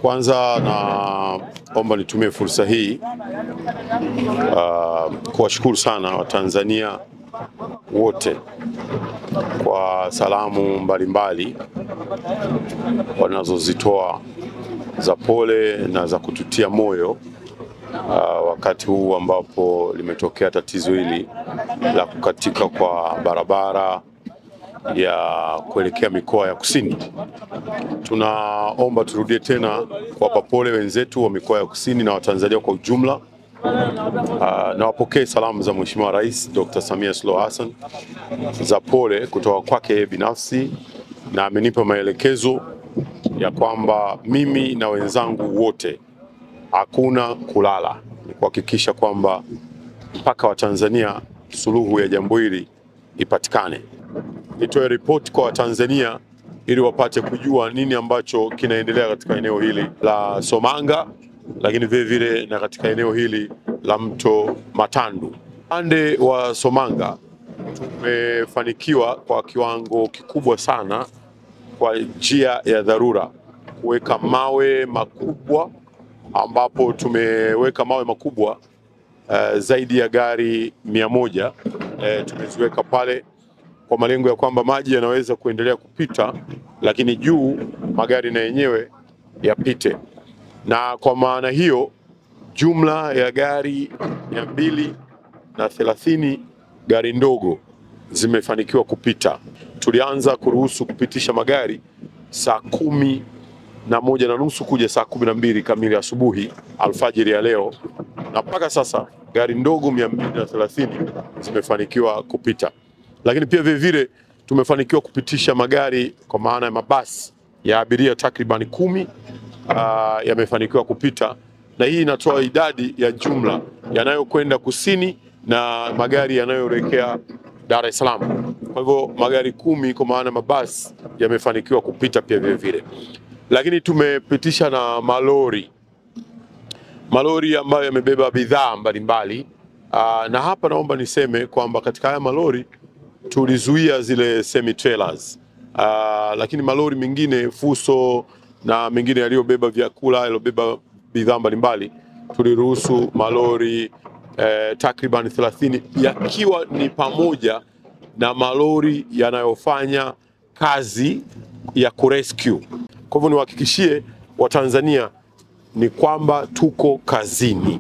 Kwanza naomba nitumie fursa hii kuwashukuru sana Watanzania wote kwa salamu mbalimbali wanazozitoa za pole na za kututia moyo wakati huu ambapo limetokea tatizo hili la kukatika kwa barabara ya kuelekea mikoa ya kusini. Tunaomba turudie tena kuwapa pole wenzetu wa mikoa ya kusini na Watanzania kwa ujumla. Na wapokee salamu za Mheshimiwa Rais Dr. Samia Suluhu Hassan za pole kutoka kwake binafsi, na amenipa maelekezo ya kwamba mimi na wenzangu wote hakuna kulala, ni kuhakikisha kwamba mpaka Watanzania suluhu ya jambo hili ipatikane. Nitoe ripoti kwa Watanzania ili wapate kujua nini ambacho kinaendelea katika eneo hili la Somanga, lakini vile vile na katika eneo hili la mto Matandu. Upande wa Somanga tumefanikiwa kwa kiwango kikubwa sana kwa njia ya dharura kuweka mawe makubwa, ambapo tumeweka mawe makubwa zaidi ya gari 100 tumeziweka pale kwa malengo ya kwamba maji yanaweza kuendelea kupita, lakini juu magari na yenyewe yapite. Na kwa maana hiyo jumla ya gari 230 gari ndogo zimefanikiwa kupita. Tulianza kuruhusu kupitisha magari saa 11:30 kuja saa 12 kamili asubuhi alfajiri ya leo, na mpaka sasa gari ndogo 230 zimefanikiwa kupita. Lakini pia vile vile tumefanikiwa kupitisha magari kwa maana ya mabasi ya abiria takriban 10 yamefanikiwa kupita, na hii inatoa idadi ya jumla yanayokwenda kusini na magari yanayoelekea Dar es Salaam. Kwa hivyo magari 10 kwa maana mabasi yamefanikiwa kupita pia vile vile. Lakini tumepitisha na malori ambayo yamebeba bidhaa mbalimbali, na hapa naomba niseme kwamba katika haya malori tulizuia zile semi trailers, lakini malori mengine fuso na mengine yaliyobeba vyakula, yaliyobeba bidhaa mbalimbali, tuliruhusu malori takriban 30, yakiwa ni pamoja na malori yanayofanya kazi ya kurescue. Kwa hivyo niwahakikishie Watanzania ni kwamba tuko kazini.